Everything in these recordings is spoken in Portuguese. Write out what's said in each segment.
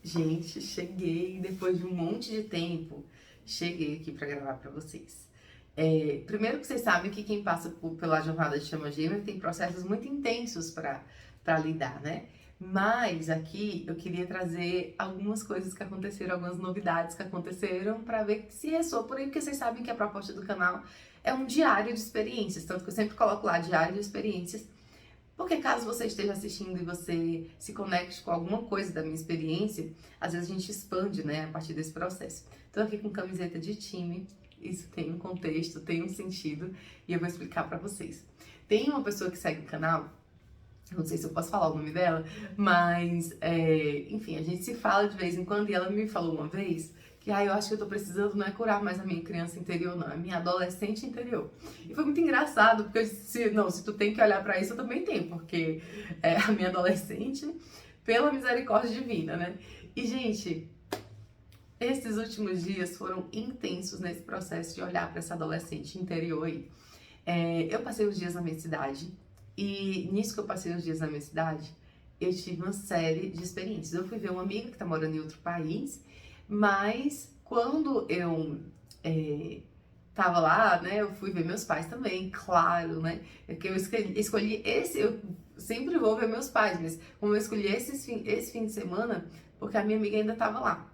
Gente, cheguei depois de um monte de tempo. Cheguei aqui para gravar para vocês. Primeiro que vocês sabem que quem passa pela jornada de chama gêmea tem processos muito intensos para lidar, né? Mas aqui eu queria trazer algumas coisas que aconteceram, algumas novidades que aconteceram para ver se ressoa por aí, porque vocês sabem que a proposta do canal é um diário de experiências, tanto que eu sempre coloco lá diário de experiências. Porque caso você esteja assistindo e você se conecte com alguma coisa da minha experiência, às vezes a gente expande, né, a partir desse processo. Tô aqui com camiseta de time, isso tem um contexto, tem um sentido, e eu vou explicar pra vocês. Tem uma pessoa que segue o canal, não sei se eu posso falar o nome dela, mas, enfim, a gente se fala de vez em quando, e ela me falou uma vez que eu acho que eu tô precisando não é curar mais a minha criança interior, não, é a minha adolescente interior. E foi muito engraçado, porque eu disse, não, se tu tem que olhar pra isso, eu também tenho, porque é a minha adolescente, pela misericórdia divina, né? E, gente, esses últimos dias foram intensos nesse processo de olhar pra essa adolescente interior aí. Eu passei os dias na minha cidade, e nisso que eu passei os dias na minha cidade, eu tive uma série de experiências. Eu fui ver uma amiga que tá morando em outro país, mas quando eu tava lá, né, eu fui ver meus pais também, claro, né, que eu escolhi esse, eu sempre vou ver meus pais, mas como eu escolhi esse fim de semana, porque a minha amiga ainda tava lá.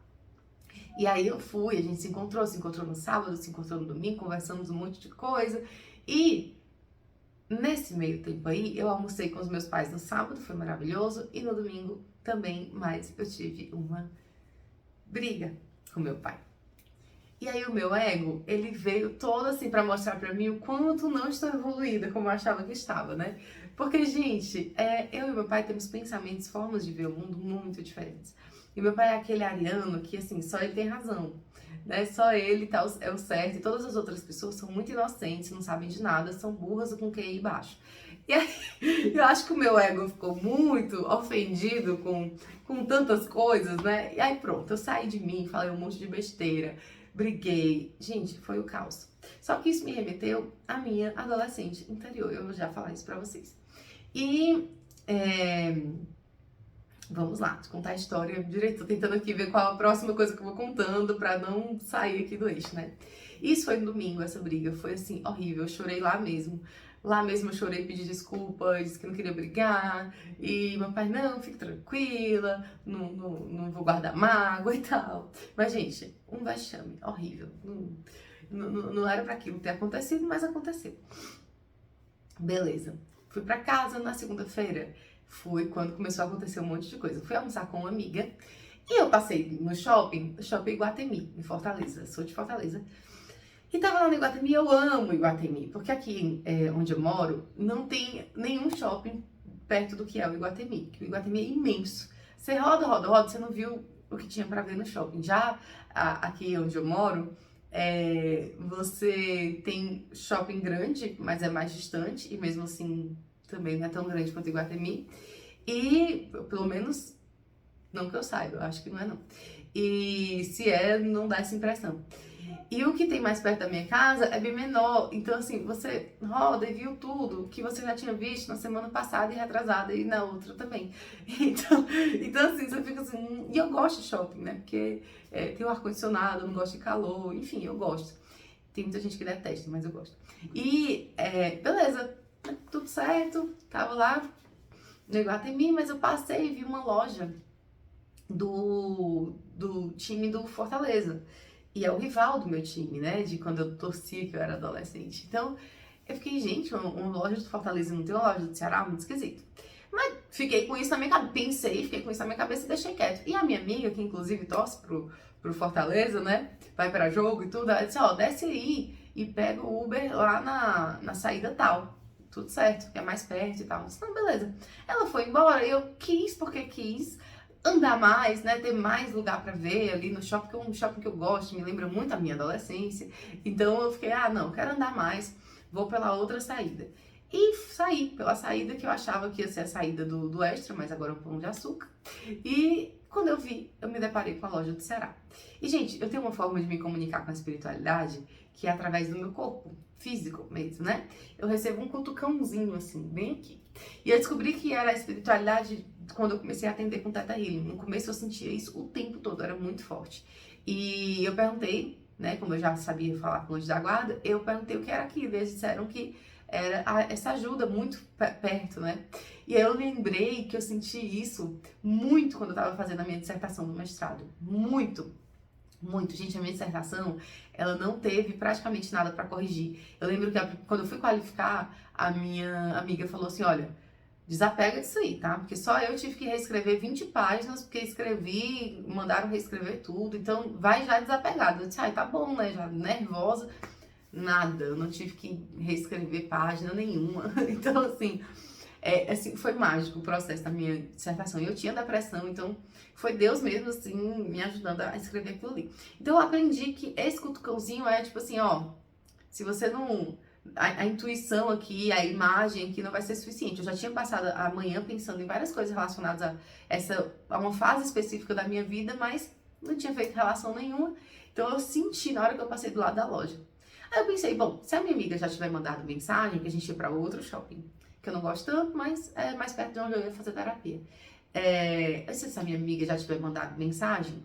E aí eu fui, a gente se encontrou no sábado, se encontrou no domingo, conversamos um monte de coisa, e nesse meio tempo aí, eu almocei com os meus pais no sábado, foi maravilhoso, e no domingo também, mas eu tive uma briga com meu pai. E aí o meu ego, ele veio todo assim pra mostrar pra mim o quanto não estou evoluída como eu achava que estava, né? Porque, gente, eu e meu pai temos pensamentos, formas de ver o mundo muito diferentes. E meu pai é aquele ariano que, assim, só ele tem razão, né? Só ele é o certo, e todas as outras pessoas são muito inocentes, não sabem de nada, são burras ou com QI baixo. E aí, eu acho que o meu ego ficou muito ofendido com tantas coisas, né? E aí pronto, eu saí de mim, falei um monte de besteira, briguei. Gente, foi o caos. Só que isso me remeteu à minha adolescente interior, eu vou já falar isso pra vocês. E vamos lá, te contar a história direito. Tô tentando aqui ver qual a próxima coisa que eu vou contando pra não sair aqui do eixo, né? Isso foi no domingo, essa briga. Foi assim, horrível. Eu chorei lá mesmo. Lá mesmo eu chorei, pedi desculpa, disse que não queria brigar. E meu pai, não, fique tranquila, não vou guardar mágoa e tal. Mas, gente, um vexame horrível. Não era pra aquilo ter acontecido, mas aconteceu. Beleza. Fui pra casa na segunda-feira. Foi quando começou a acontecer um monte de coisa. Fui almoçar com uma amiga e eu passei no shopping Iguatemi, em Fortaleza. Sou de Fortaleza. E tava lá no Iguatemi, eu amo Iguatemi, porque aqui onde eu moro não tem nenhum shopping perto do que é o Iguatemi, que o Iguatemi é imenso. Você roda, você não viu o que tinha pra ver no shopping. Já aqui onde eu moro, você tem shopping grande, mas é mais distante, e mesmo assim também não é tão grande quanto o Iguatemi. E, pelo menos, não que eu saiba, eu acho que não é não. E se não dá essa impressão. E o que tem mais perto da minha casa é bem menor. Então, assim, você roda e viu tudo que você já tinha visto na semana passada e retrasada e na outra também. Então assim, você fica assim... E eu gosto de shopping, né? Porque tem o ar-condicionado, eu não gosto de calor. Enfim, eu gosto. Tem muita gente que detesta, mas eu gosto. E, beleza, tudo certo. Tava lá no Iguatemi, mas eu passei e vi uma loja do time do Fortaleza. E é o rival do meu time, né? De quando eu torcia, que eu era adolescente. Então, eu fiquei, gente, uma loja do Fortaleza não tem uma loja do Ceará? Muito esquisito. Mas fiquei com isso na minha cabeça, fiquei com isso na minha cabeça e deixei quieto. E a minha amiga, que inclusive torce pro Fortaleza, né? Vai pra jogo e tudo, ela disse, ó, desce aí e pega o Uber lá na saída tal. Tudo certo, que é mais perto e tal. Eu disse, não, beleza. Ela foi embora, eu quis porque quis andar mais, né, ter mais lugar pra ver ali no shopping, que é um shopping que eu gosto, me lembra muito a minha adolescência. Então eu fiquei, não, quero andar mais, vou pela outra saída. E saí pela saída que eu achava que ia ser a saída do Extra, mas agora é um Pão de Açúcar. E quando eu vi, eu me deparei com a loja do Ceará. E, gente, eu tenho uma forma de me comunicar com a espiritualidade que é através do meu corpo físico mesmo, né? Eu recebo um cutucãozinho assim, bem aqui. E eu descobri que era a espiritualidade quando eu comecei a atender com Theta Healing. No começo eu sentia isso o tempo todo, era muito forte. E eu perguntei, né, como eu já sabia falar com o anjo da guarda, eu perguntei o que era aquilo. E eles disseram que era essa ajuda muito perto, né? E aí eu lembrei que eu senti isso muito quando eu estava fazendo a minha dissertação do mestrado. Muito. Muito. Gente, a minha dissertação, ela não teve praticamente nada para corrigir. Eu lembro que quando eu fui qualificar, a minha amiga falou assim, olha, desapega disso aí, tá? Porque só eu tive que reescrever 20 páginas, porque escrevi, mandaram reescrever tudo, então vai já desapegado. Eu disse, ai, tá bom, né? Já nervosa. Nada, eu não tive que reescrever página nenhuma. Então, assim, foi mágico o processo da minha dissertação. Eu tinha depressão, então foi Deus mesmo, assim, me ajudando a escrever aquilo ali. Então eu aprendi que esse cutucãozinho é tipo assim, ó, se você não... A intuição aqui, a imagem aqui não vai ser suficiente. Eu já tinha passado a manhã pensando em várias coisas relacionadas a uma fase específica da minha vida, mas não tinha feito relação nenhuma. Então eu senti na hora que eu passei do lado da loja. Aí eu pensei, bom, se a minha amiga já tiver mandado mensagem, que a gente ia pra outro shopping, que eu não gosto tanto, mas é mais perto de onde eu ia fazer terapia. Se a minha amiga já tiver mandado mensagem,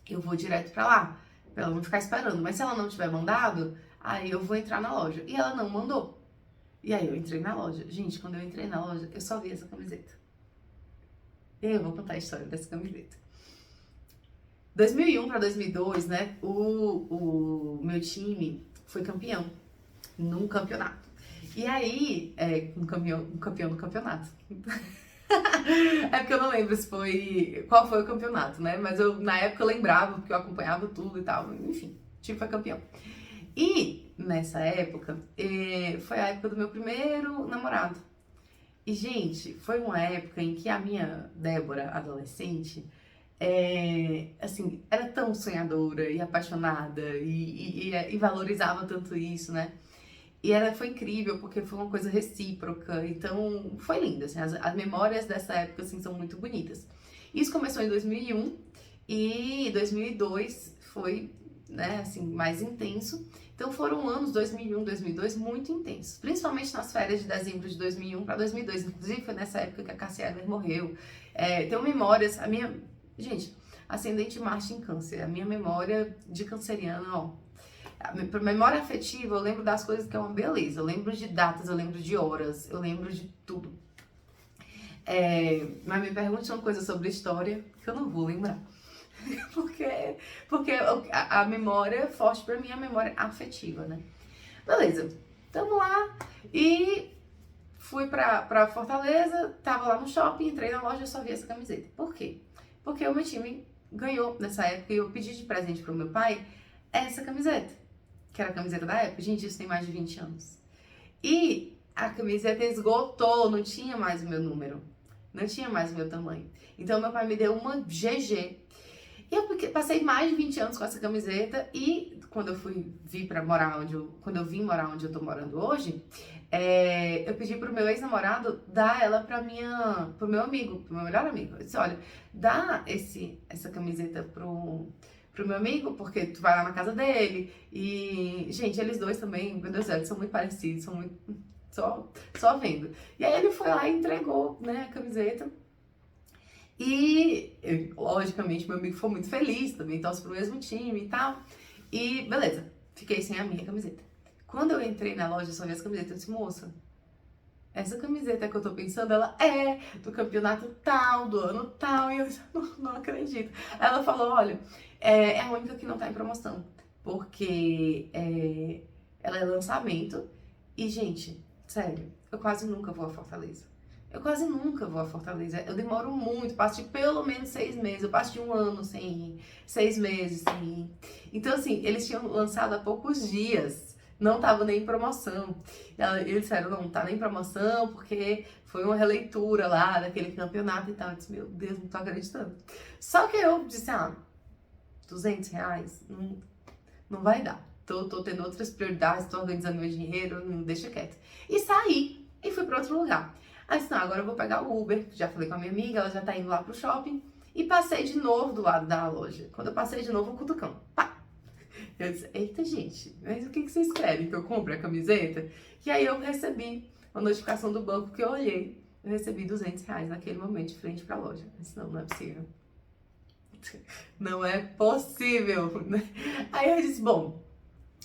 eu vou direto pra lá, pra ela não ficar esperando. Mas se ela não tiver mandado, aí eu vou entrar na loja. E ela não mandou. E aí eu entrei na loja. Gente, quando eu entrei na loja, eu só vi essa camiseta. E aí eu vou contar a história dessa camiseta. 2001 para 2002, né, o meu time foi campeão num campeonato. E aí, um campeão do campeonato. É porque eu não lembro qual foi o campeonato, né? Mas na época eu lembrava, porque eu acompanhava tudo e tal. Enfim, o time foi campeão. E nessa época, foi a época do meu primeiro namorado. E, gente, foi uma época em que a minha Débora, adolescente, assim, era tão sonhadora e apaixonada e valorizava tanto isso, né? E foi incrível, porque foi uma coisa recíproca, então foi lindo, assim, as memórias dessa época, assim, são muito bonitas. Isso começou em 2001 e 2002 foi, né, assim, mais intenso. Então foram anos 2001, 2002 muito intensos, principalmente nas férias de dezembro de 2001 para 2002, inclusive foi nessa época que a Cássia Eller morreu. Tenho memórias, gente, ascendente Marte em Câncer, a minha memória de canceriana, ó, a memória afetiva, eu lembro das coisas que é uma beleza. Eu lembro de datas, eu lembro de horas, eu lembro de tudo. Mas me pergunte uma coisa sobre história que eu não vou lembrar. porque a memória forte pra mim é a memória afetiva, né? Beleza, tamo lá e fui pra Fortaleza, tava lá no shopping, entrei na loja e só vi essa camiseta. Por quê? Porque o meu time ganhou nessa época e eu pedi de presente pro meu pai essa camiseta, que era a camiseta da época. Gente, isso tem mais de 20 anos. E a camiseta esgotou, não tinha mais o meu número, não tinha mais o meu tamanho. Então meu pai me deu uma GG. E eu passei mais de 20 anos com essa camiseta e quando eu quando eu vim morar onde eu tô morando hoje, eu pedi pro meu ex-namorado dar ela pro meu amigo, pro meu melhor amigo. Eu disse, olha, dá essa camiseta pro meu amigo, porque tu vai lá na casa dele. E, gente, eles dois também, meu Deus do céu, eles são muito parecidos, são muito... Só vendo. E aí ele foi lá e entregou, né, a camiseta. E, logicamente, meu amigo foi muito feliz, também torce pro mesmo time e tal. E, beleza, fiquei sem a minha camiseta. Quando eu entrei na loja, só vi as camisetas, eu disse, moça, essa camiseta que eu tô pensando, ela é do campeonato tal, do ano tal, e eu não acredito. Ela falou, olha, é a única que não tá em promoção, porque ela é lançamento. E, gente, sério, eu quase nunca vou a Fortaleza. Eu demoro muito, passo de pelo menos 6 meses, eu passo de 1 ano sem ir, 6 meses sem ir. Então, assim, eles tinham lançado há poucos dias, não tava nem em promoção. Eles disseram, não tá nem em promoção, porque foi uma releitura lá daquele campeonato e tal. Eu disse, meu Deus, não tô acreditando. Só que eu disse, R$200, não vai dar. Tô tendo outras prioridades, tô organizando meu dinheiro, não deixa quieto. E saí e fui pra outro lugar. Aí disse, não, agora eu vou pegar o Uber, já falei com a minha amiga, ela já tá indo lá pro shopping. E passei de novo do lado da loja. Quando eu passei de novo, um cutucão. Pá! Eu disse, eita gente, mas o que vocês querem? Que eu compre a camiseta? E aí eu recebi uma notificação do banco que eu olhei. Eu recebi R$ 200 naquele momento de frente pra loja. Eu disse, não é possível. Não é possível, né? Aí eu disse, bom,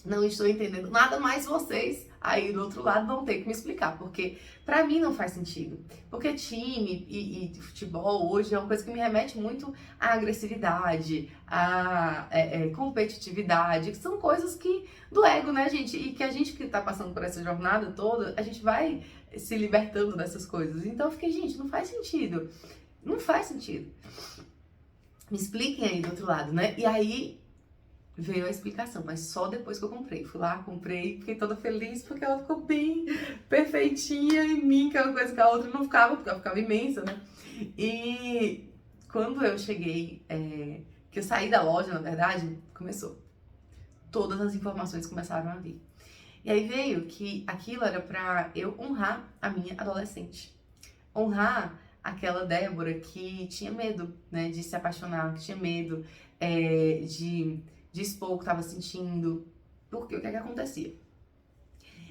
não estou entendendo nada, mas vocês aí do outro lado vão ter que me explicar, porque pra mim não faz sentido. Porque time e futebol hoje é uma coisa que me remete muito à agressividade, à competitividade, que são coisas que do ego, né, gente? E que a gente que tá passando por essa jornada toda, a gente vai se libertando dessas coisas. Então eu fiquei, gente, não faz sentido. Não faz sentido. Me expliquem aí do outro lado, né? E aí veio a explicação, mas só depois que eu comprei. Fui lá, comprei, fiquei toda feliz porque ela ficou bem perfeitinha em mim, que é uma coisa que a outra não ficava, porque ela ficava imensa, né? E quando eu cheguei, que eu saí da loja, na verdade, começou. Todas as informações começaram a vir. E aí veio que aquilo era pra eu honrar a minha adolescente. Honrar aquela Débora que tinha medo, né, de se apaixonar, que tinha medo de expor o que estava sentindo. Porque o que é que acontecia?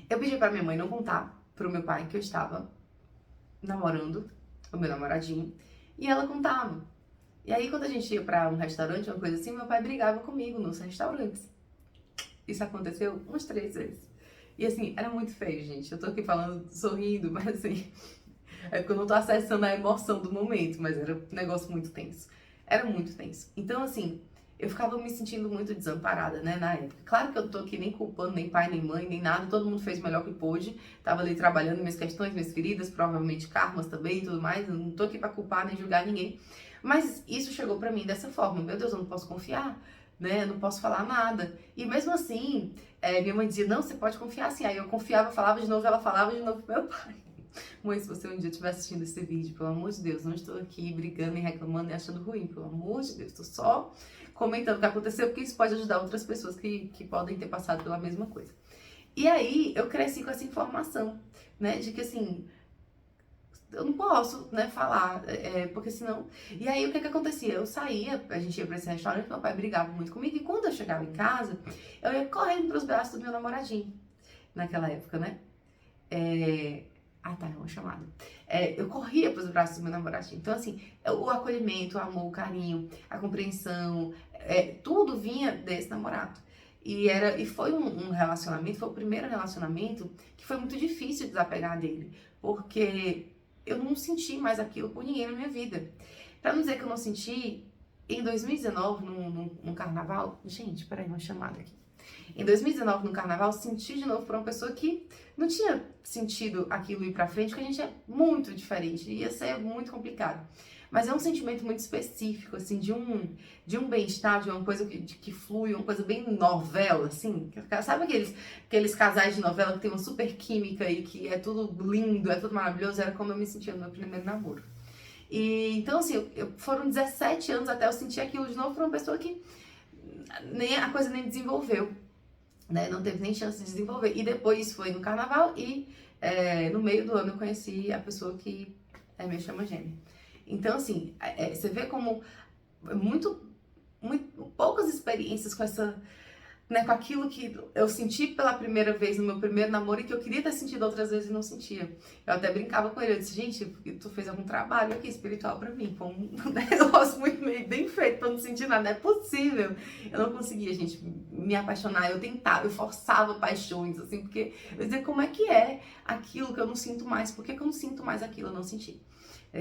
Eu pedi pra minha mãe não contar pro meu pai que eu estava namorando o meu namoradinho, e ela contava. E aí quando a gente ia pra um restaurante, uma coisa assim, meu pai brigava comigo nos restaurantes. Isso aconteceu umas 3 vezes. E assim, era muito feio, gente. Eu tô aqui falando, sorrindo, mas assim, é porque eu não tô acessando a emoção do momento, mas era um negócio muito tenso. Era muito tenso. Então, assim, eu ficava me sentindo muito desamparada, né, na época. Claro que eu não tô aqui nem culpando nem pai, nem mãe, nem nada. Todo mundo fez o melhor que pôde. Tava ali trabalhando minhas questões, minhas feridas, provavelmente karmas também e tudo mais. Eu não tô aqui pra culpar nem julgar ninguém. Mas isso chegou pra mim dessa forma. Meu Deus, eu não posso confiar, né? Eu não posso falar nada. E mesmo assim, minha mãe dizia, não, você pode confiar assim. Aí eu confiava, falava de novo, ela falava de novo pro meu pai. Mãe, se você um dia estiver assistindo esse vídeo, pelo amor de Deus, não estou aqui brigando e reclamando e achando ruim, pelo amor de Deus, estou só comentando o que aconteceu, porque isso pode ajudar outras pessoas que podem ter passado pela mesma coisa. E aí, eu cresci com essa informação, né, de que assim, eu não posso, né, falar, porque senão... E aí, o que que acontecia? Eu saía, a gente ia pra esse restaurante, meu pai brigava muito comigo, e quando eu chegava em casa, eu ia correndo pros braços do meu namoradinho, naquela época, né? Ah, tá, é uma chamada. Eu corria pros braços do meu namoradinho. Então, assim, o acolhimento, o amor, o carinho, a compreensão, tudo vinha desse namorado. E foi um relacionamento, foi o primeiro relacionamento que foi muito difícil desapegar dele. Porque eu não senti mais aquilo por ninguém na minha vida. Pra não dizer que eu não senti, em 2019, num carnaval... Gente, peraí, uma chamada aqui. Em 2019, no carnaval, senti de novo por uma pessoa que não tinha sentido aquilo ir pra frente, porque a gente é muito diferente, ia ser muito complicado. Mas é um sentimento muito específico, assim, de um bem-estar, de uma coisa que flui, uma coisa bem novela, assim. Sabe aqueles casais de novela que tem uma super química e que é tudo lindo, é tudo maravilhoso? Era como eu me sentia no meu primeiro namoro. E, então, assim, foram 17 anos até eu sentir aquilo de novo por uma pessoa que a coisa nem desenvolveu. Né? Não teve nem chance de desenvolver. E depois foi no carnaval e no meio do ano eu conheci a pessoa que é minha chama gêmea. Então, assim, você vê como muito poucas experiências com essa, né, com aquilo que eu senti pela primeira vez no meu primeiro namoro e que eu queria ter sentido outras vezes e não sentia. Eu até brincava com ele, eu disse, gente, tu fez algum trabalho aqui espiritual pra mim, foi um negócio muito bem feito pra não sentir nada, não é possível. Eu não conseguia, gente, me apaixonar, eu tentava, eu forçava paixões, assim, porque eu dizia, como é que é aquilo que eu não sinto mais, por que eu não sinto mais aquilo, eu não senti.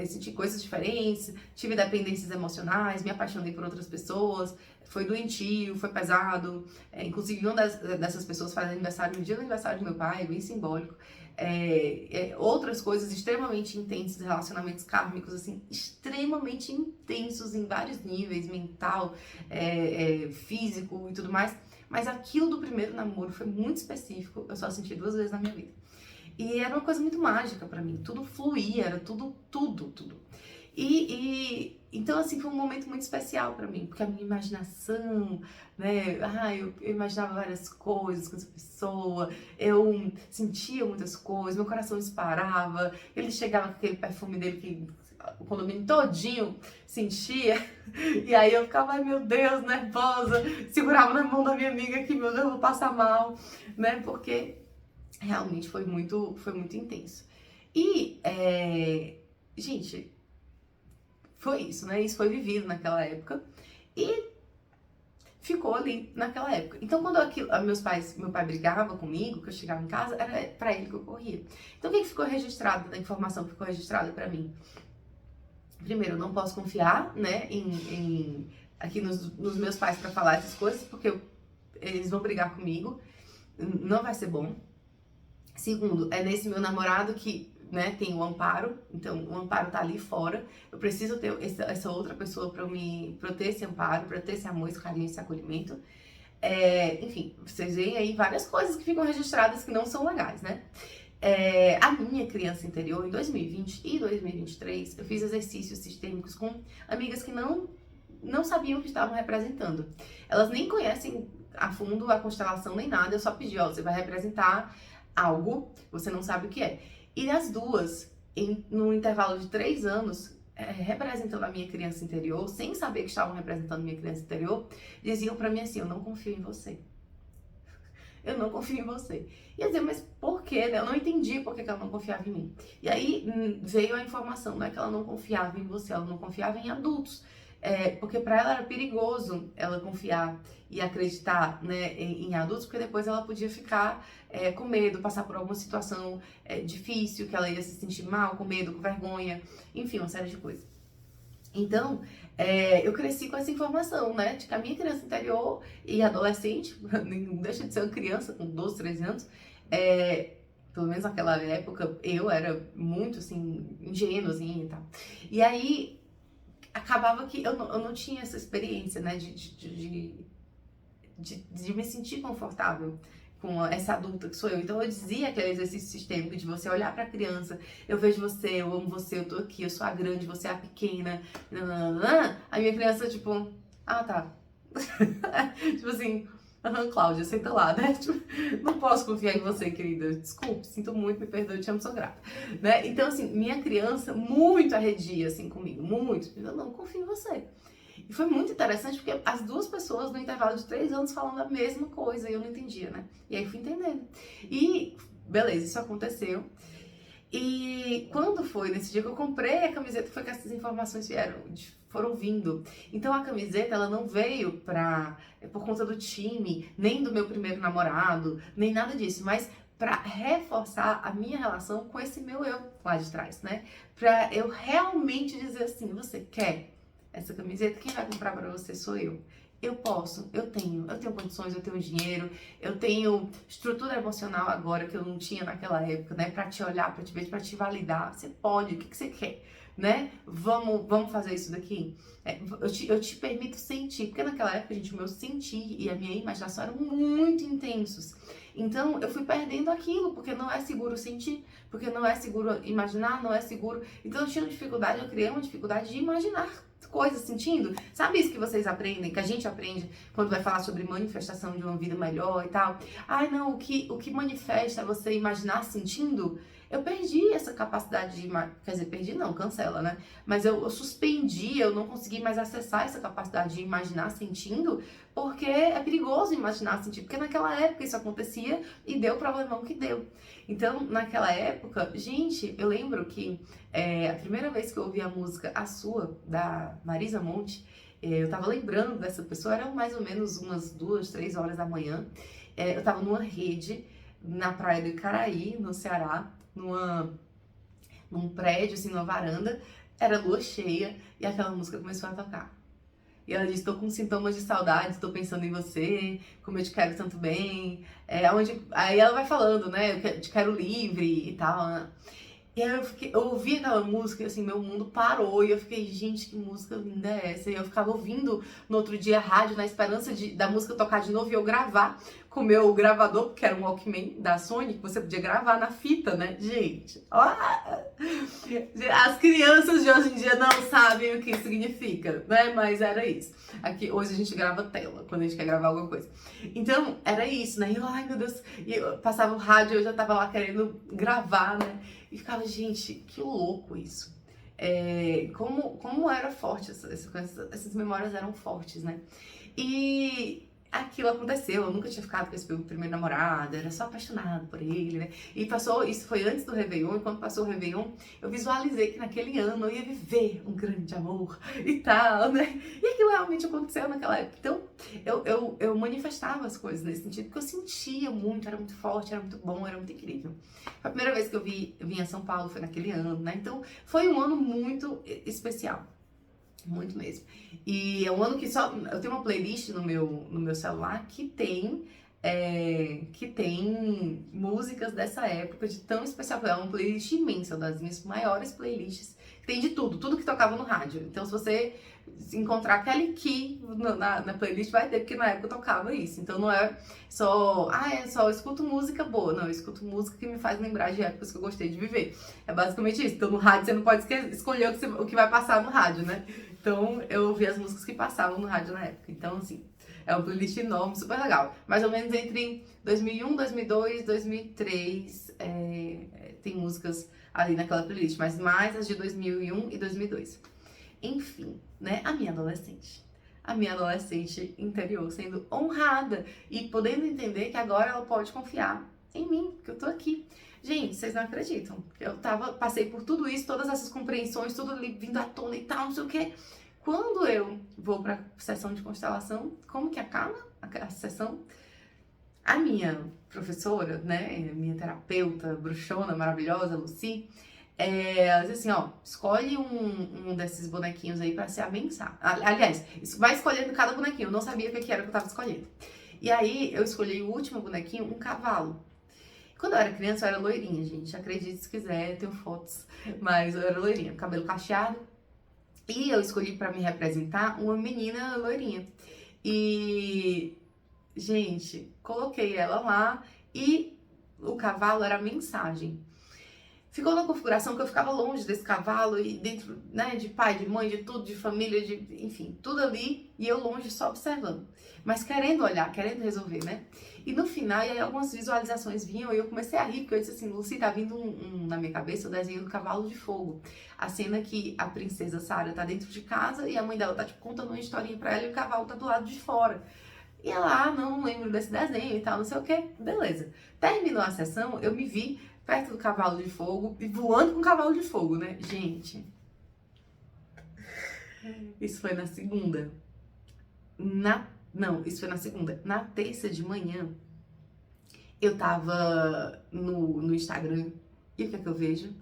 Senti coisas diferentes, tive dependências emocionais, me apaixonei por outras pessoas, foi doentio, foi pesado. Inclusive, uma dessas pessoas faz aniversário no dia do aniversário do meu pai, bem simbólico. Outras coisas extremamente intensas, relacionamentos kármicos, assim, extremamente intensos em vários níveis, mental, físico e tudo mais. Mas aquilo do primeiro namoro foi muito específico, eu só senti 2 vezes na minha vida. E era uma coisa muito mágica pra mim, tudo fluía, era tudo. Então, assim, foi um momento muito especial pra mim, porque a minha imaginação, né, eu imaginava várias coisas com essa pessoa, eu sentia muitas coisas, meu coração disparava, ele chegava com aquele perfume dele que o condomínio todinho sentia, e aí eu ficava, ai meu Deus, nervosa, segurava na mão da minha amiga que, meu Deus, eu vou passar mal, né, porque realmente foi muito intenso. E, gente, foi isso, né? Isso foi vivido naquela época e ficou ali naquela época. Então, quando meu pai brigava comigo, que eu chegava em casa, era pra ele que eu corria. Então, o que ficou registrado da informação que ficou registrada pra mim? Primeiro, eu não posso confiar, né, aqui nos meus pais pra falar essas coisas, porque eles vão brigar comigo, não vai ser bom. Segundo, é nesse meu namorado que, né, tem o amparo, então o amparo tá ali fora, eu preciso ter essa outra pessoa pra ter esse amparo, pra ter esse amor, esse carinho, esse acolhimento. Enfim, vocês veem aí várias coisas que ficam registradas que não são legais, né? A minha criança interior, em 2020 e 2023, eu fiz exercícios sistêmicos com amigas que não sabiam o que estavam representando. Elas nem conhecem a fundo a constelação nem nada, eu só pedi, ó, você vai representar algo, você não sabe o que é. E as duas, no intervalo de 3 anos, representando a minha criança interior, sem saber que estavam representando a minha criança interior, diziam pra mim assim, eu não confio em você. Eu não confio em você. E eu dizia, mas por quê? Né? Eu não entendi por que ela não confiava em mim. E aí veio a informação, não é que ela não confiava em você, ela não confiava em adultos. Porque para ela era perigoso ela confiar e acreditar, né, em adultos, porque depois ela podia ficar com medo, passar por alguma situação difícil, que ela ia se sentir mal, com medo, com vergonha, enfim, uma série de coisas. Então, eu cresci com essa informação, né? De que a minha criança interior e adolescente, não deixa de ser uma criança com 12, 13 anos, pelo menos naquela época, eu era muito, assim, ingênuazinha e tal. E aí, acabava que eu não tinha essa experiência, né? De me sentir confortável com essa adulta que sou eu. Então eu dizia aquele exercício sistêmico de você olhar pra criança, eu vejo você, eu amo você, eu tô aqui, eu sou a grande, você é a pequena, nananana. A minha criança, tipo, ah, tá. Tipo assim, Cláudia, senta lá, né? Tipo, não posso confiar em você, querida. Desculpe, sinto muito, me perdoe, te amo, sou grata. Né? Então, assim, minha criança muito arredia, assim, comigo, muito. Eu não confio em você. E foi muito interessante porque as duas pessoas no intervalo de 3 anos falando a mesma coisa e eu não entendia, né? E aí fui entendendo. E beleza, isso aconteceu. E quando foi nesse dia que eu comprei a camiseta, foi que essas informações foram vindo. Então a camiseta, ela não veio por conta do time, nem do meu primeiro namorado, nem nada disso, mas para reforçar a minha relação com esse meu eu lá de trás, né? Para eu realmente dizer assim, você quer essa camiseta? Quem vai comprar para você sou eu. Eu posso, eu tenho condições, eu tenho dinheiro, eu tenho estrutura emocional agora que eu não tinha naquela época, né? Pra te olhar, pra te ver, pra te validar. Você pode, o que você quer, né? Vamos fazer isso daqui? Eu te permito sentir, porque naquela época, gente, o meu sentir e a minha imaginação eram muito intensos. Então, eu fui perdendo aquilo, porque não é seguro sentir, porque não é seguro imaginar, não é seguro. Então, eu tinha dificuldade, eu criei uma dificuldade de imaginar coisas sentindo. Sabe isso que vocês aprendem, que a gente aprende quando vai falar sobre manifestação de uma vida melhor e tal? Ai, não, o que manifesta você imaginar sentindo? Eu perdi essa capacidade de quer dizer, perdi não, cancela, né? Mas eu suspendi, eu não consegui mais acessar essa capacidade de imaginar sentindo, porque é perigoso imaginar sentindo, porque naquela época isso acontecia e deu o problemão que deu. Então, naquela época, gente, eu lembro que a primeira vez que eu ouvi a música A Sua, da Marisa Monte, eu tava lembrando dessa pessoa, eram mais ou menos umas 2, 3 horas da manhã. Eu tava numa rede na praia do Icaraí, no Ceará, num prédio, assim, numa varanda, era lua cheia e aquela música começou a tocar. E ela disse, tô com sintomas de saudade, tô pensando em você, como eu te quero tanto bem. Aí ela vai falando, né, eu te quero livre e tal, né? E aí eu ouvi aquela música e assim, meu mundo parou. E eu fiquei, gente, que música linda é essa? E eu ficava ouvindo no outro dia a rádio na esperança da música tocar de novo e eu gravar com o meu gravador, porque era um Walkman da Sony, que você podia gravar na fita, né? Gente, ó, as crianças de hoje em dia não sabem o que significa, né? Mas era isso. Aqui, hoje a gente grava tela, quando a gente quer gravar alguma coisa. Então, era isso, né? E eu, ai meu Deus, e eu passava o rádio, eu já tava lá querendo gravar, né? E ficava, gente, que louco isso. Como era forte, essas memórias eram fortes, né? E aquilo aconteceu, eu nunca tinha ficado com esse meu primeiro namorado, era só apaixonado por ele, né? E passou, isso foi antes do Réveillon, e quando passou o Réveillon, eu visualizei que naquele ano eu ia viver um grande amor e tal, né? E aquilo realmente aconteceu naquela época. Então, eu manifestava as coisas nesse sentido, porque eu sentia muito, era muito forte, era muito bom, era muito incrível. A primeira vez que eu vim a São Paulo foi naquele ano, né? Então, foi um ano muito especial. Muito mesmo. E é um ano que só. Eu tenho uma playlist no meu celular que tem músicas dessa época de tão especial. É uma playlist imensa, uma das minhas maiores playlists. Tem de tudo que tocava no rádio. Então, se você encontrar Kelly Key na playlist, vai ter, porque na época eu tocava isso. Então, não é só eu escuto música boa. Não, eu escuto música que me faz lembrar de épocas que eu gostei de viver. É basicamente isso. Então, no rádio, você não pode escolher o que vai passar no rádio, né? Então, eu ouvi as músicas que passavam no rádio na época. Então, assim, é uma playlist enorme, super legal. Mais ou menos entre 2001, 2002, 2003, tem músicas ali naquela playlist. Mas mais as de 2001 e 2002. Enfim, né? A minha adolescente interior sendo honrada e podendo entender que agora ela pode confiar em mim, que eu tô aqui. Gente, vocês não acreditam. Passei por tudo isso, todas essas compreensões, tudo ali vindo à tona e tal, não sei o quê. Quando eu vou pra sessão de constelação, como que acaba a sessão? A minha professora, né, minha terapeuta bruxona, maravilhosa, Lucy, ela diz assim, ó, escolhe um desses bonequinhos aí pra ser a mensagem. Aliás, vai escolhendo cada bonequinho, eu não sabia o que era que eu tava escolhendo. E aí, eu escolhi o último bonequinho, um cavalo. Quando eu era criança, eu era loirinha, gente. Acredite se quiser, eu tenho fotos. Mas eu era loirinha, cabelo cacheado. E eu escolhi pra me representar uma menina loirinha. E, gente, coloquei ela lá e o cavalo era a mensagem. Ficou na configuração que eu ficava longe desse cavalo e dentro, né, de pai, de mãe, de tudo, de família, enfim, tudo ali e eu longe só observando. Mas querendo olhar, querendo resolver, né? E no final, e aí algumas visualizações vinham e eu comecei a rir, porque eu disse assim, Lucy, tá vindo na minha cabeça o desenho do cavalo de fogo. A cena que a princesa Sarah tá dentro de casa e a mãe dela tá, tipo, contando uma historinha pra ela e o cavalo tá do lado de fora. E ela, não lembro desse desenho e tal, não sei o que. Beleza. Terminou a sessão, eu me vi perto do cavalo de fogo e voando com o cavalo de fogo, né? Gente, isso foi na segunda. Isso foi na segunda. Na terça de manhã, eu tava no Instagram e o que é que eu vejo?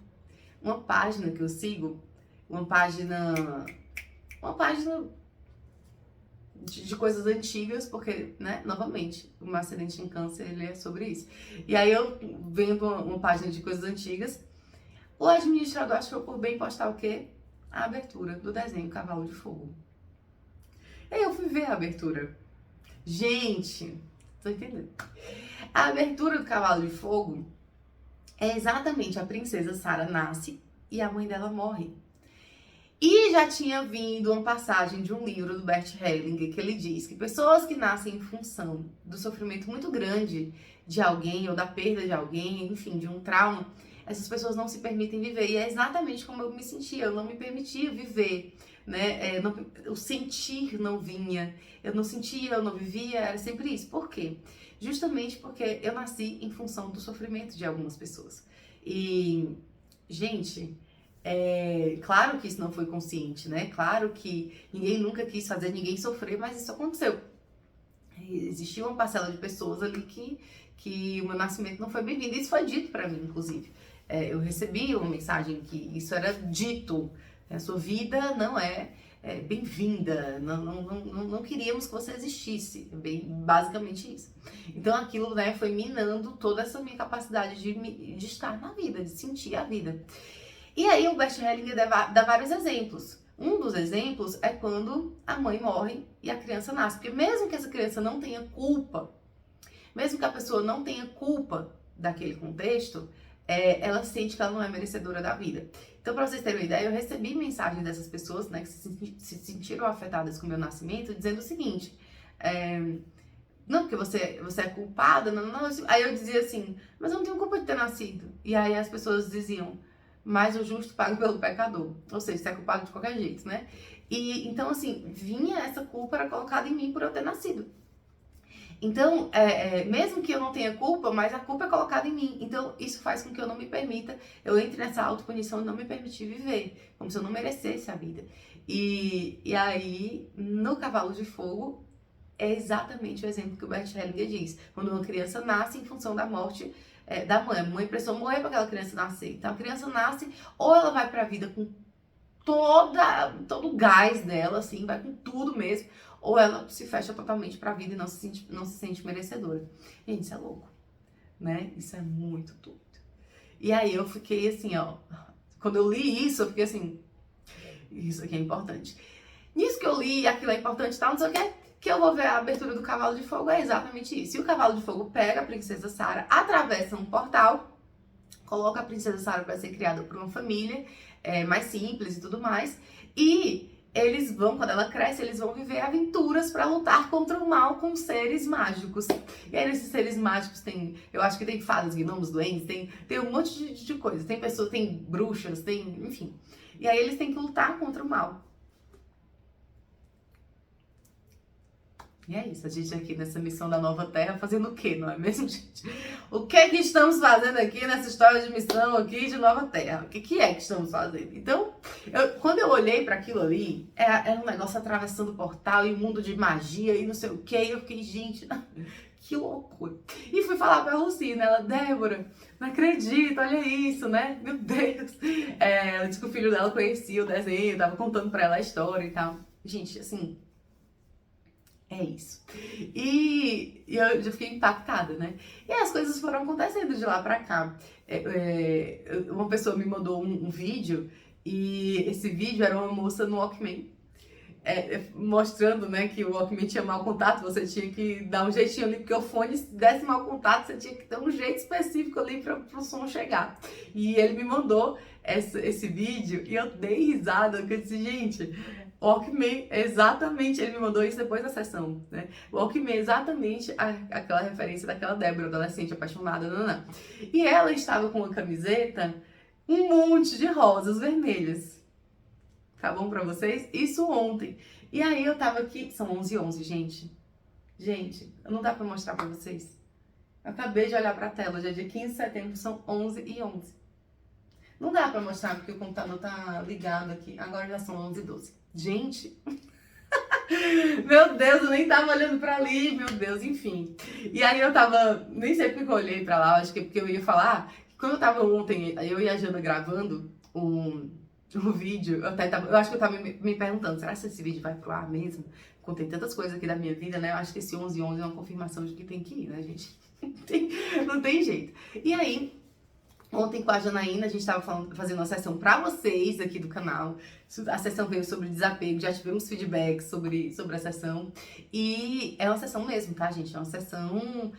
Uma página que eu sigo, uma página de coisas antigas, porque, né, novamente, o meu acidente em câncer, ele é sobre isso. E aí eu vendo uma página de coisas antigas, o administrador achou por bem postar o quê? A abertura do desenho Cavalo de Fogo. E aí eu fui ver a abertura. Gente, tô entendendo. A abertura do Cavalo de Fogo é exatamente a princesa Sarah nasce e a mãe dela morre. E já tinha vindo uma passagem de um livro do Bert Hellinger que ele diz que pessoas que nascem em função do sofrimento muito grande de alguém ou da perda de alguém, enfim, de um trauma, essas pessoas não se permitem viver. E é exatamente como eu me sentia, eu não me permitia viver, né? O sentir não vinha, eu não sentia, eu não vivia, era sempre isso. Por quê? Justamente porque eu nasci em função do sofrimento de algumas pessoas. E, gente... claro que isso não foi consciente, né? Claro que ninguém nunca quis fazer ninguém sofrer, mas isso aconteceu. Existia uma parcela de pessoas ali que o meu nascimento não foi bem-vindo. Isso foi dito pra mim, inclusive. Eu recebi uma mensagem que isso era dito. A sua vida não é bem-vinda. Não queríamos que você existisse. Basicamente isso. Então aquilo, né, foi minando toda essa minha capacidade de estar na vida, de sentir a vida. E aí o Bert Hellinger dá vários exemplos. Um dos exemplos é quando a mãe morre e a criança nasce. Porque mesmo que essa criança não tenha culpa, mesmo que a pessoa não tenha culpa daquele contexto, ela sente que ela não é merecedora da vida. Então, para vocês terem uma ideia, eu recebi mensagens dessas pessoas, né, que se sentiram afetadas com o meu nascimento, dizendo o seguinte, não, porque você é culpada, não. Aí eu dizia assim, mas eu não tenho culpa de ter nascido. E aí as pessoas diziam, mas o justo paga pelo pecador. Ou seja, você é culpado de qualquer jeito, né? E então, assim, vinha essa culpa, era colocada em mim por eu ter nascido. Então, mesmo que eu não tenha culpa, mas a culpa é colocada em mim. Então, isso faz com que eu não me permita, eu entre nessa autopunição e não me permitir viver, como se eu não merecesse a vida. E aí, no Cavalo de Fogo, é exatamente o exemplo que o Bert Hellinger diz. Quando uma criança nasce em função da morte da mãe, a mãe precisou morrer para aquela criança nascer. Então, a criança nasce, ou ela vai para a vida com todo o gás dela, assim, vai com tudo mesmo, ou ela se fecha totalmente pra vida e não se sente merecedora. Gente, isso é louco, né? Isso é muito doido. E aí eu fiquei assim, ó, quando eu li isso, eu fiquei assim, isso aqui é importante. Nisso que eu li, aquilo é importante e tal, não sei o que eu vou ver a abertura do Cavalo de Fogo, é exatamente isso. E o Cavalo de Fogo pega a Princesa Sarah, atravessa um portal, coloca a Princesa Sarah para ser criada por uma família mais simples e tudo mais, e eles vão, quando ela cresce, eles vão viver aventuras para lutar contra o mal com seres mágicos. E aí nesses seres mágicos tem, eu acho que tem fadas, gnomos, duendes, tem um monte de coisa. Tem pessoas, tem bruxas, tem, enfim. E aí eles têm que lutar contra o mal. E é isso, a gente aqui nessa missão da Nova Terra fazendo o quê, não é mesmo, gente? O que é que estamos fazendo aqui nessa história de missão aqui de Nova Terra? O que é que estamos fazendo? Então, quando eu olhei para aquilo ali, era um negócio atravessando o portal e um mundo de magia e não sei o que, e eu fiquei, gente, que loucura. E fui falar pra Lucina, ela, Débora, não acredito, olha isso, né? Meu Deus. Ela disse que o filho dela conhecia o desenho, tava contando pra ela a história e tal. Gente, assim... É isso. E eu já fiquei impactada, né? E as coisas foram acontecendo de lá pra cá. Uma pessoa me mandou um vídeo, e esse vídeo era uma moça no Walkman. Mostrando, né, que o Walkman tinha mau contato, você tinha que dar um jeitinho ali, porque o fone, se desse mau contato, você tinha que ter um jeito específico ali para o som chegar. E ele me mandou esse vídeo e eu dei risada, porque eu disse, gente, o Walkman, exatamente, ele me mandou isso depois da sessão, né? O Walkman, exatamente aquela referência daquela Débora, adolescente apaixonada, nanã. E ela estava com uma camiseta, um monte de rosas vermelhas. Tá bom pra vocês? Isso ontem. E aí eu tava aqui, são 11h11, gente. Gente, não dá pra mostrar pra vocês. Eu acabei de olhar pra tela, hoje é dia 15 de setembro, são 11h11. Não dá pra mostrar porque o computador tá ligado aqui, agora já são 11h12. Gente, meu Deus, eu nem tava olhando pra ali, meu Deus, enfim. E aí eu tava, nem sei porque eu olhei pra lá, acho que é porque eu ia falar, que quando eu tava ontem, eu e a Jana gravando um vídeo, eu acho que eu tava me perguntando, será que esse vídeo vai pro ar mesmo? Contei tantas coisas aqui da minha vida, né? Eu acho que esse 11h11 é uma confirmação de que tem que ir, né, gente? Não tem jeito. E aí, ontem com a Janaína, a gente tava fazendo uma sessão pra vocês aqui do canal. A sessão veio sobre desapego, já tivemos feedback sobre a sessão. E é uma sessão mesmo, tá, gente? É uma sessão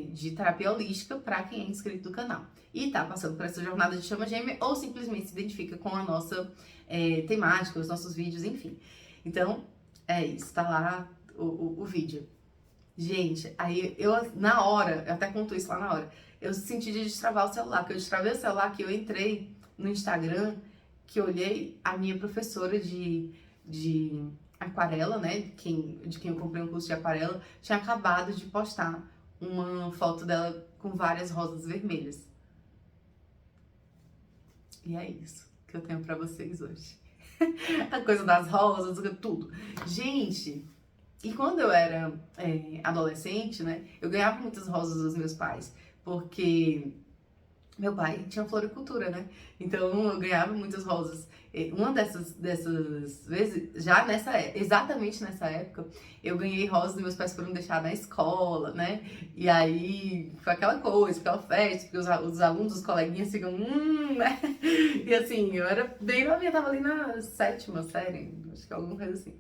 de terapia holística pra quem é inscrito do canal. E tá passando por essa jornada de chama gêmea ou simplesmente se identifica com a nossa temática, os nossos vídeos, enfim. Então, é isso, tá lá o vídeo. Gente, aí na hora, eu até conto isso lá na hora, eu senti de destravar o celular, que eu destravei o celular, que eu entrei no Instagram, que eu olhei a minha professora de aquarela, né, de quem eu comprei um curso de aquarela, tinha acabado de postar uma foto dela com várias rosas vermelhas. E é isso que eu tenho pra vocês hoje. A coisa das rosas, tudo. Gente, e quando eu era adolescente, né, eu ganhava muitas rosas dos meus pais, porque meu pai tinha floricultura, né? Então eu ganhava muitas rosas. Uma dessas vezes, já exatamente nessa época, eu ganhei rosas e meus pais foram deixar na escola, né? E aí foi aquela coisa, aquela festa, porque os alunos, os coleguinhas ficam, né? E assim, eu era bem novinha, tava ali na 7ª série, acho que alguma coisa assim.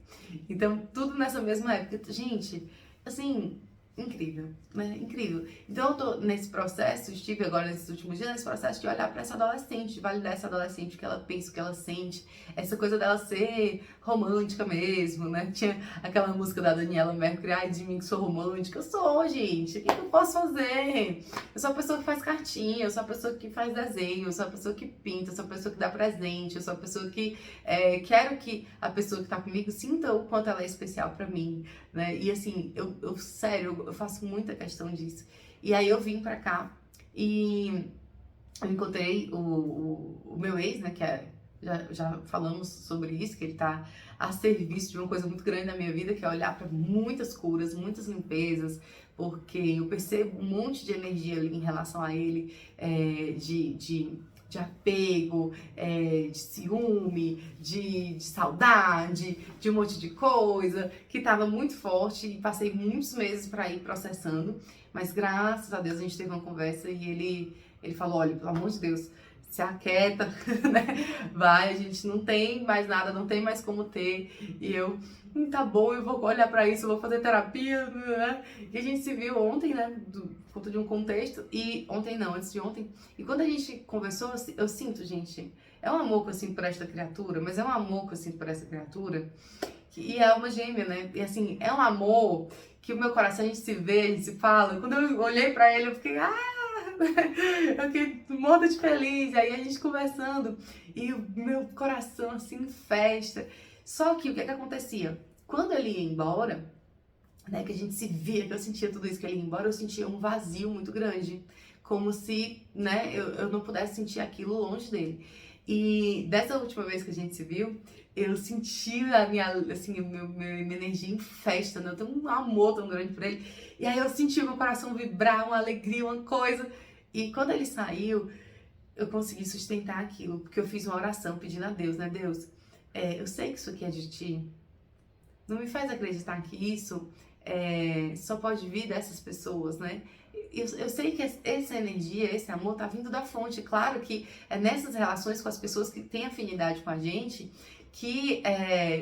Então, tudo nessa mesma época. Gente, assim, incrível, né? Incrível. Então eu tô nesse processo, estive agora nesses últimos dias, nesse processo de olhar pra essa adolescente, de validar essa adolescente, o que ela pensa, o que ela sente, essa coisa dela ser romântica mesmo, né? Tinha aquela música da Daniela Mercury, ai de mim que sou romântica. Eu sou, gente, o que eu posso fazer? Eu sou a pessoa que faz cartinha, eu sou a pessoa que faz desenho, eu sou a pessoa que pinta, eu sou a pessoa que dá presente, eu sou a pessoa que quero que a pessoa que tá comigo sinta o quanto ela é especial pra mim, né? E assim, sério, eu faço muita questão disso. E aí eu vim pra cá e eu encontrei o meu ex, né, que é, já falamos sobre isso, que ele tá a serviço de uma coisa muito grande na minha vida, que é olhar para muitas curas, muitas limpezas, porque eu percebo um monte de energia ali em relação a ele, de apego, de ciúme, de saudade, de um monte de coisa, que estava muito forte e passei muitos meses para ir processando, mas graças a Deus a gente teve uma conversa e ele falou, olha, pelo amor de Deus, se aquieta, né? Vai, a gente não tem mais nada, não tem mais como ter. E eu, tá bom, eu vou olhar pra isso, eu vou fazer terapia, né? E a gente se viu ontem, né? Por conta de um contexto. E ontem não, antes de ontem. E quando a gente conversou, eu sinto, gente, é um amor que eu sinto por esta criatura, mas é um amor que eu sinto por essa criatura. E é uma gêmea, né? E assim, é um amor que o meu coração, a gente se vê, a gente se fala. Quando eu olhei pra ele, eu fiquei, eu fiquei morta de feliz, aí a gente conversando e o meu coração assim em festa. Só que o que acontecia? Quando ele ia embora, né, que a gente se via, que eu sentia tudo isso, que ele ia embora, eu sentia um vazio muito grande, como se, né, eu não pudesse sentir aquilo longe dele. E dessa última vez que a gente se viu, eu senti a minha, assim, minha energia em festa, né? Eu tenho um amor tão grande por ele. E aí eu senti o meu coração vibrar, uma alegria, uma coisa. E quando ele saiu, eu consegui sustentar aquilo, porque eu fiz uma oração pedindo a Deus, né? Deus, eu sei que isso aqui é de ti. Não me faz acreditar que isso só pode vir dessas pessoas, né? Eu sei que essa energia, esse amor tá vindo da fonte. Claro que é nessas relações com as pessoas que têm afinidade com a gente que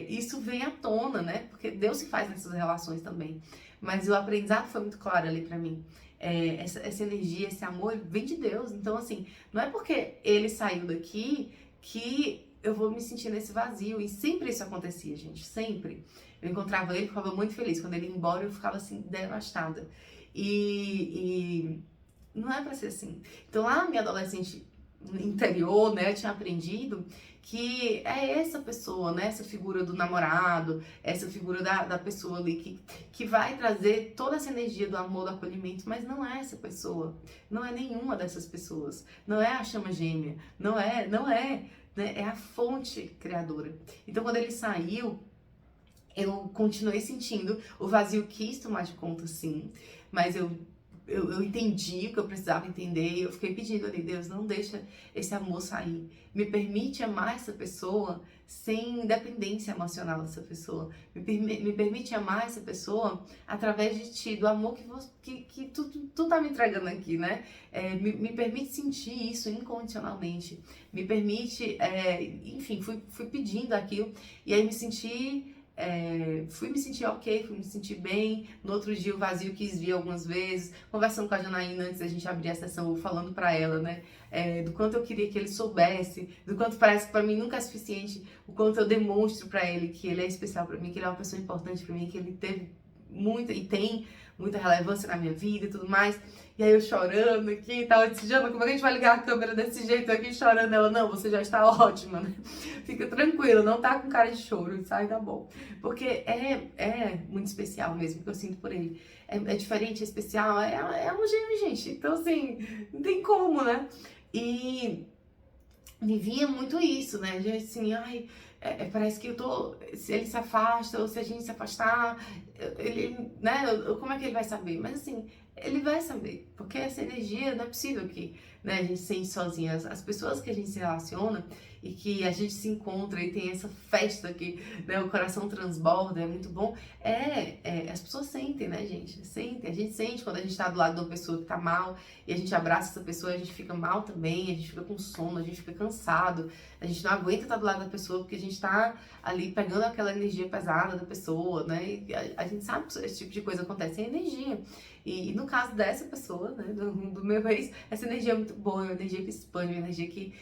isso vem à tona, né? Porque Deus se faz nessas relações também. Mas o aprendizado foi muito claro ali pra mim. Essa energia, esse amor vem de Deus. Então, assim, não é porque ele saiu daqui que eu vou me sentir nesse vazio. E sempre isso acontecia, gente, sempre. Eu encontrava ele, ficava muito feliz. Quando ele ia embora, eu ficava assim, devastada. E não é pra ser assim. Então lá na minha adolescente interior, né, eu tinha aprendido que é essa pessoa, né, essa figura do namorado, essa figura da pessoa ali que vai trazer toda essa energia do amor, do acolhimento, mas não é essa pessoa, não é nenhuma dessas pessoas, não é a chama gêmea, não é, né, é a fonte criadora. Então quando ele saiu, eu continuei sentindo, o vazio quis tomar de conta, sim, mas eu entendi o que eu precisava entender e eu fiquei pedindo ali, Deus, não deixa esse amor sair. Me permite amar essa pessoa sem dependência emocional dessa pessoa. Me permite amar essa pessoa através de ti, do amor que tu tá me entregando aqui, né? Me permite sentir isso incondicionalmente. Me permite, enfim, fui pedindo aquilo e aí me senti... fui me sentir ok, fui me sentir bem. No outro dia o vazio quis vir algumas vezes, conversando com a Janaína antes da gente abrir a sessão, falando pra ela, né, do quanto eu queria que ele soubesse, do quanto parece que pra mim nunca é suficiente, o quanto eu demonstro pra ele que ele é especial pra mim, que ele é uma pessoa importante pra mim, que ele teve muita e tem muita relevância na minha vida e tudo mais. E aí eu chorando aqui e tal, eu disse, Jana, como é que a gente vai ligar a câmera desse jeito? Eu aqui chorando, ela, não, você já está ótima, né? Fica tranquila, não tá com cara de choro, sai, tá bom. Porque é muito especial mesmo, que eu sinto por ele. É diferente, é especial, é um gêmeo, gente. Então, assim, não tem como, né? E me vinha muito isso, né? De assim, ai, parece que eu tô. Se ele se afasta, ou se a gente se afastar, ele, né? Como é que ele vai saber? Mas assim, ele vai saber, porque essa energia não é possível que, né, a gente sente sozinha. As pessoas que a gente se relaciona e que a gente se encontra e tem essa festa que, né, o coração transborda, é muito bom. As pessoas sentem, né, gente? Sentem. A gente sente quando a gente tá do lado de uma pessoa que tá mal e a gente abraça essa pessoa, a gente fica mal também, a gente fica com sono, a gente fica cansado, a gente não aguenta estar do lado da pessoa porque a gente tá ali pegando aquela energia pesada da pessoa, né? E a gente sabe que esse tipo de coisa acontece, é energia. E no caso dessa pessoa, né, do meu ex, essa energia é muito boa, é uma energia que expande, é uma energia que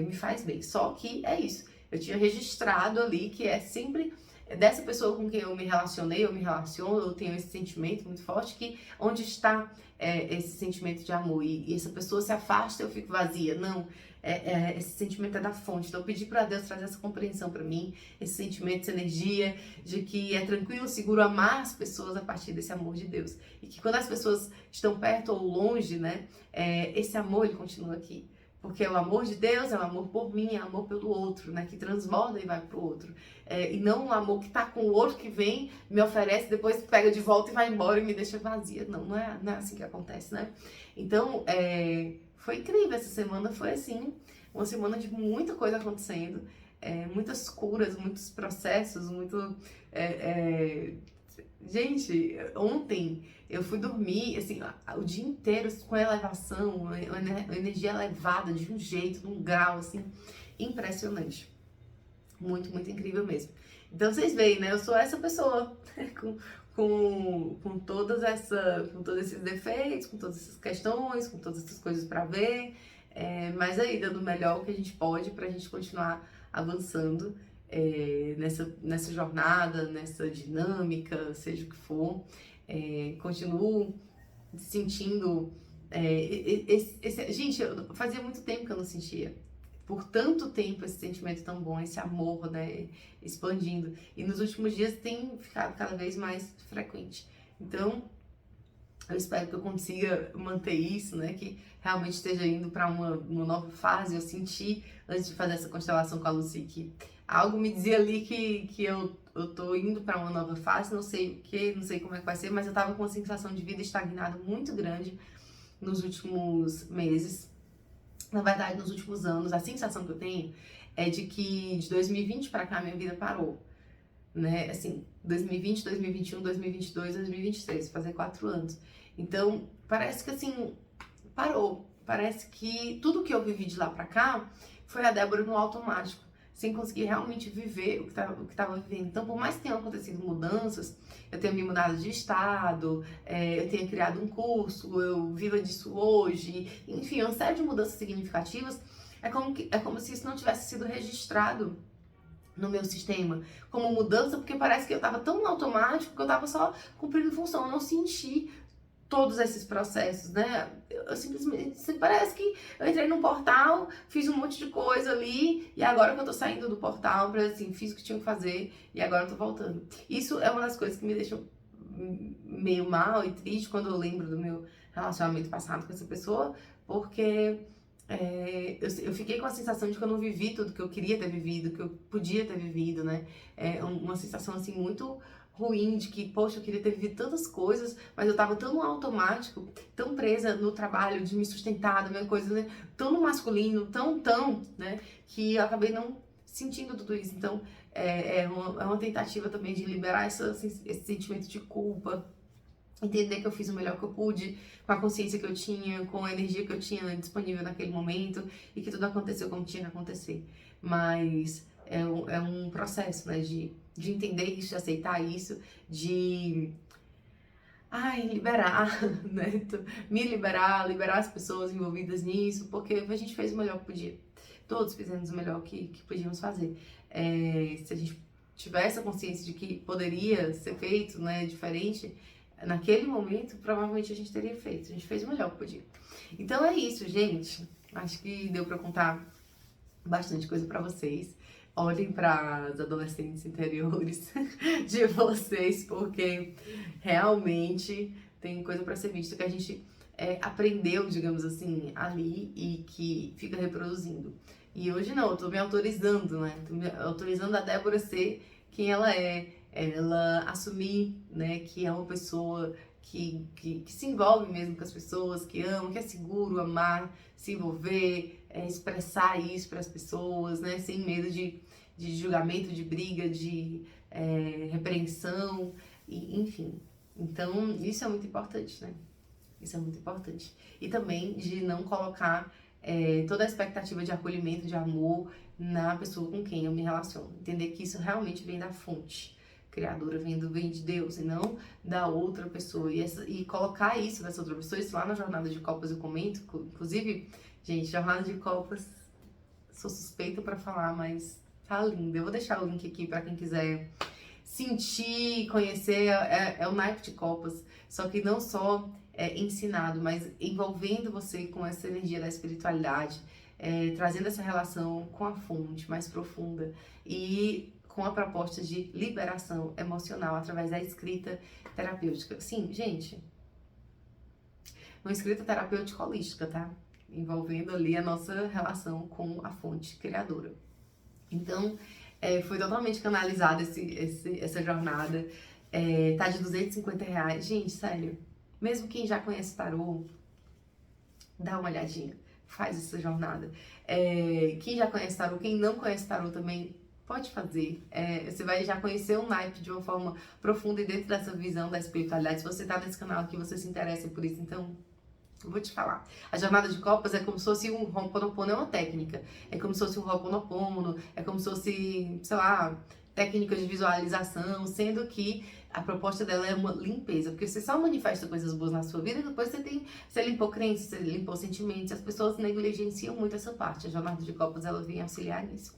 me faz bem. Só que é isso, eu tinha registrado ali que é sempre dessa pessoa com quem eu me relacionei, eu me relaciono, eu tenho esse sentimento muito forte, que onde está esse sentimento de amor? E essa pessoa se afasta, eu fico vazia. Não, esse sentimento é da fonte. Então eu pedi para Deus trazer essa compreensão para mim, esse sentimento, essa energia de que é tranquilo, seguro amar as pessoas a partir desse amor de Deus. E que quando as pessoas estão perto ou longe, né, esse amor ele continua aqui. Porque o amor de Deus é o amor por mim, é o amor pelo outro, né? Que transborda e vai pro outro. E não o amor que tá com o outro que vem, me oferece, depois pega de volta e vai embora e me deixa vazia. Não é assim que acontece, né? Então, foi incrível essa semana, foi assim, uma semana de muita coisa acontecendo, muitas curas, muitos processos, muito... Gente, ontem eu fui dormir, assim, o dia inteiro com a elevação, uma energia elevada de um jeito, de um grau, assim, impressionante. Muito, muito incrível mesmo. Então vocês veem, né? Eu sou essa pessoa, com todos esses defeitos, com todas essas questões, com todas essas coisas para ver, mas aí dando o melhor que a gente pode pra gente continuar avançando nessa jornada, nessa dinâmica, seja o que for. Continuo sentindo gente, fazia muito tempo que eu não sentia por tanto tempo esse sentimento tão bom, esse amor, né, expandindo, e nos últimos dias tem ficado cada vez mais frequente. Então eu espero que eu consiga manter isso, né, que realmente esteja indo para uma nova fase. Eu senti, antes de fazer essa constelação com a Lucy, que algo me dizia ali que eu tô indo para uma nova fase, não sei o que, não sei como é que vai ser, mas eu tava com uma sensação de vida estagnada muito grande nos últimos meses. Na verdade, nos últimos anos, a sensação que eu tenho é de que de 2020 para cá minha vida parou, né? Assim, 2020, 2021, 2022, 2023, fazer 4 anos. Então, parece que assim, parou. Parece que tudo que eu vivi de lá pra cá foi a Débora no automático, sem conseguir realmente viver o que estava vivendo. Então, por mais que tenham acontecido mudanças, eu tenho me mudado de estado, eu tenho criado um curso, eu vivo disso hoje, enfim, uma série de mudanças significativas, é como se isso não tivesse sido registrado no meu sistema como mudança, porque parece que eu estava tão no automático que eu estava só cumprindo função, eu não senti todos esses processos, né? Eu simplesmente, assim, parece que eu entrei num portal, fiz um monte de coisa ali, e agora que eu tô saindo do portal, assim, fiz o que tinha que fazer, e agora eu tô voltando. Isso é uma das coisas que me deixam meio mal e triste quando eu lembro do meu relacionamento passado com essa pessoa, porque eu fiquei com a sensação de que eu não vivi tudo que eu queria ter vivido, que eu podia ter vivido, né? Uma sensação, assim, muito ruim de que, poxa, eu queria ter vivido tantas coisas, mas eu tava tão no automático, tão presa no trabalho de me sustentar, da minha coisa, né? Tão no masculino, tão, né? Que eu acabei não sentindo tudo isso. Então, é uma tentativa também de liberar esse sentimento de culpa, entender que eu fiz o melhor que eu pude, com a consciência que eu tinha, com a energia que eu tinha disponível naquele momento, e que tudo aconteceu como tinha que acontecer. Mas é um processo, né, de entender isso, de aceitar isso, de liberar, né, me liberar as pessoas envolvidas nisso, porque a gente fez o melhor que podia. Todos fizemos o melhor que podíamos fazer. Se a gente tiver essa consciência de que poderia ser feito, né, diferente, naquele momento, provavelmente a gente teria feito. A gente fez o melhor que podia. Então é isso, gente. Acho que deu pra contar bastante coisa pra vocês. Olhem para as adolescentes interiores de vocês, porque realmente tem coisa pra ser vista que a gente aprendeu, digamos assim, ali e que fica reproduzindo. E hoje não, eu tô me autorizando, né? Tô me autorizando a Débora ser quem ela é, ela assumir, né, que é uma pessoa que se envolve mesmo com as pessoas, que ama, que é seguro amar, se envolver, expressar isso para as pessoas, né, sem medo de julgamento, de briga, de repreensão, enfim. Então, isso é muito importante, né? Isso é muito importante. E também de não colocar toda a expectativa de acolhimento, de amor na pessoa com quem eu me relaciono. Entender que isso realmente vem da fonte criadora, vem de Deus e não da outra pessoa. E colocar isso nessa outra pessoa, isso lá na Jornada de Copas eu comento, inclusive, gente, Jornada de Copas, sou suspeita pra falar, mas tá lindo. Eu vou deixar o link aqui pra quem quiser sentir, conhecer, é o naipe de copas, só que não só ensinado, mas envolvendo você com essa energia da espiritualidade, trazendo essa relação com a fonte mais profunda e com a proposta de liberação emocional através da escrita terapêutica. Sim, gente, uma escrita terapêutica holística, tá? Envolvendo ali a nossa relação com a fonte criadora. Então, foi totalmente canalizada essa jornada. Tá de R$250. Gente, sério, mesmo quem já conhece tarô, dá uma olhadinha, faz essa jornada. Quem já conhece tarô, quem não conhece tarô também, pode fazer. Você vai já conhecer o naipe de uma forma profunda e dentro dessa visão da espiritualidade. Se você tá nesse canal aqui, você se interessa por isso, então eu vou te falar. A jornada de copas é como se fosse um Ho'oponopono, é uma técnica. É como se fosse um Ho'oponopono, é como se fosse, sei lá, técnicas de visualização, sendo que a proposta dela é uma limpeza, porque você só manifesta coisas boas na sua vida e depois você limpou crenças, você limpou sentimentos, as pessoas negligenciam muito essa parte. A jornada de copas, ela vem auxiliar nisso.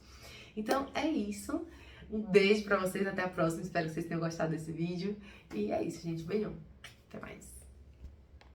Então, é isso. Um beijo pra vocês, até a próxima. Espero que vocês tenham gostado desse vídeo. E é isso, gente. Beijão. Até mais.